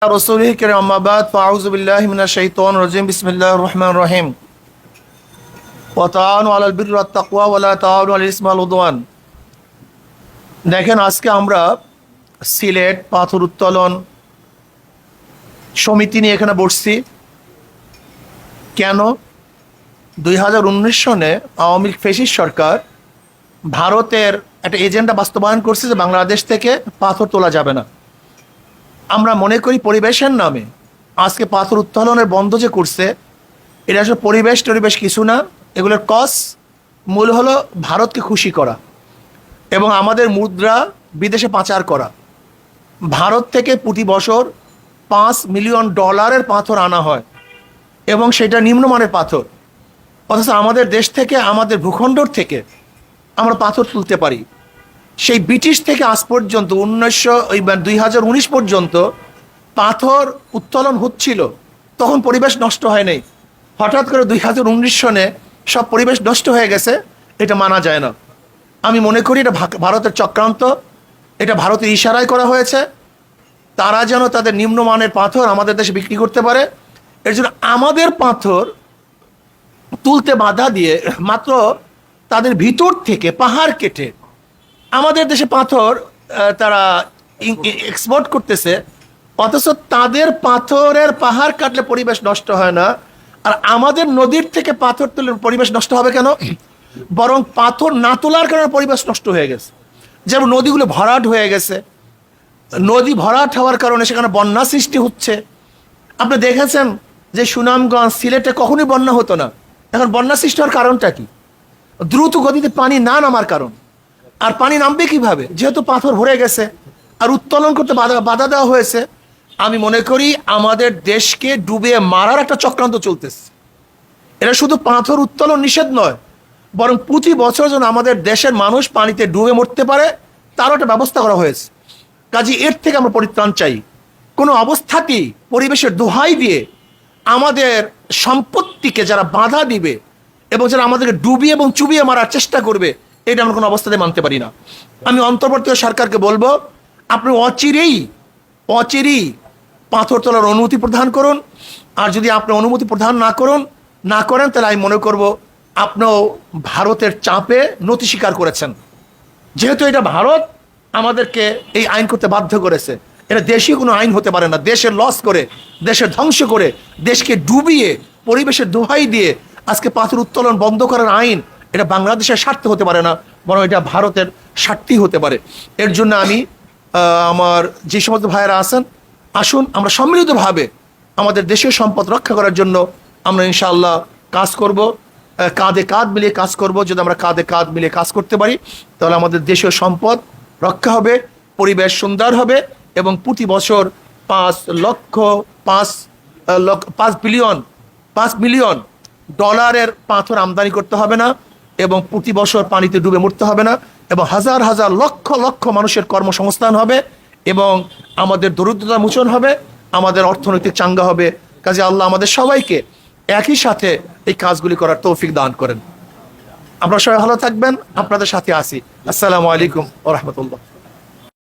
रसूलिहि करीम अम्मा बाद फ़अऊज़ु बिल्लाहि मिनश शैतानिर रजीम बिस्मिल्लाहिर रहमानिर रहीम व ताआवनु আলাল বিররি ওয়াত তাকওয়া ওয়া লা তাআওয়ানু আলাল ইসমি ওয়াল উদওয়ান। দেখেন, আজকে আমরা সিলেট পাথর উত্তোলন সমিতি নিয়ে এখানে বসছি। কেন? 2019 সনে আওয়ামী লীগ ফ্যাসিস্ট সরকার ভারতের একটা এজেন্ডা বাস্তবায়ন করছে যে বাংলাদেশ থেকে পাথর তোলা যাবে না। আমরা মনে করি পরিবেশের নামে আজকে পাথর উত্তোলনের বন্ধ যে করছে, এটা আসলে পরিবেশ কিছু না। এগুলোর মূল হলো ভারতকে খুশি করা এবং আমাদের মুদ্রা বিদেশে পাচার করা। ভারত থেকে প্রতি বছর $5 মিলিয়ন পাথর আনা হয় এবং সেটা নিম্নমানের পাথর, অথচ আমাদের দেশ থেকে, আমাদের ভূখণ্ডর থেকে আমরা পাথর তুলতে পারি। সেই ব্রিটিশ থেকে আজ পর্যন্ত 2019 পর্যন্ত পাথর উত্তোলন হচ্ছিল, তখন পরিবেশ নষ্ট হয় নাই। হঠাৎ করে 2019 সনে সব পরিবেশ নষ্ট হয়ে গেছে, এটা মানা যায় না। আমি মনে করি এটা ভারতের চক্রান্ত, এটা ভারতের ইশারায় করা হয়েছে। তারা যেন তাদের নিম্নমানের পাথর আমাদের দেশে বিক্রি করতে পারে, এর জন্য আমাদের পাথর তুলতে বাধা দিয়ে মাত্র তাদের ভিতর থেকে পাহাড় কেটে আমাদের দেশে পাথর তারা এক্সপোর্ট করতেছে, অথচ তাদের পাথরের পাহাড় কাটলে পরিবেশ নষ্ট হয় না, আর আমাদের নদীর থেকে পাথর তুলে পরিবেশ নষ্ট হবে কেন? বরং পাথর না তোলার কারণে পরিবেশ নষ্ট হয়ে গেছে। যেমন নদীগুলো ভরাট হয়ে গেছে, নদী ভরাট হওয়ার কারণে সেখানে বন্যা সৃষ্টি হচ্ছে। আপনি দেখেছেন যে সুনামগঞ্জ, সিলেটে কখনোই বন্যা হতো না, এখন বন্যা সৃষ্টি হওয়ার কারণটা কি? দ্রুত গতিতে পানি না নামার কারণ। আর পানি নামবে কিভাবে? যেহেতু পাথর ভরে গেছে আর উত্তোলন করতে বাধা দেওয়া হয়েছে। আমি মনে করি আমাদের দেশকে ডুবিয়ে মারার একটা চক্রান্ত চলতেছে। এটা শুধু পাথর উত্তোলন নিষেধ নয়, বরং প্রতি বছর যেন আমাদের দেশের মানুষ পানিতে ডুবে মরতে পারে তারও একটা ব্যবস্থা করা হয়েছে। কাজে এর থেকে আমরা পরিত্রাণ চাই। কোনো অবস্থাতেই পরিবেশের দোহাই দিয়ে আমাদের সম্পত্তিকে যারা বাধা দিবে এবং যারা আমাদেরকে ডুবিয়ে এবং চুবিয়ে মারার চেষ্টা করবে, এটা আমরা কোনো অবস্থাতে মানতে পারি না। আমি অন্তর্বর্তী সরকারকে বলবো, আপনি অচিরেই পাথর তোলার অনুমতি প্রদান করুন। আর যদি আপনি অনুমতি প্রদান না করেন তাহলে আমি মনে করব আপনিও ভারতের চাপে নতি স্বীকার করেছেন। যেহেতু এটা ভারত আমাদেরকে এই আইন করতে বাধ্য করেছে, এটা দেশীয় কোনো আইন হতে পারে না। দেশের লস করে, দেশের ধ্বংস করে, দেশকে ডুবিয়ে পরিবেশের দোহাই দিয়ে আজকে পাথর উত্তোলন বন্ধ করার আইন, এটা বাংলাদেশের স্বার্থে হতে পারে না, বরং এটা ভারতের স্বার্থেই হতে পারে। এর জন্য আমি আমার যে সমস্ত ভাইয়েরা আছেন, আসুন আমরা সম্মিলিতভাবে আমাদের দেশের সম্পদ রক্ষা করার জন্য আমরা ইনশাআল্লাহ কাজ করব, কাঁধে কাঁধ মিলিয়ে কাজ করব। যদি আমরা কাঁধে কাঁধ মিলিয়ে কাজ করতে পারি তাহলে আমাদের দেশীয় সম্পদ রক্ষা হবে, পরিবেশ সুন্দর হবে এবং প্রতি বছর 5 মিলিয়ন ডলারের পাথর আমদানি করতে হবে না এবং প্রতি বছর পানিতে ডুবে মরতে হবে না এবং হাজার হাজার লক্ষ মানুষের কর্মসংস্থান হবে এবং আমাদের দরিদ্রতা মোচন হবে, আমাদের অর্থনৈতিক চাঙ্গা হবে। কাজে আল্লাহ আমাদের সবাইকে একই সাথে এই কাজগুলি করার তৌফিক দান করেন। আপনারা সবাই ভালো থাকবেন, আপনাদের সাথে আছি। আসসালামু আলাইকুম ওয়া রাহমাতুল্লাহ।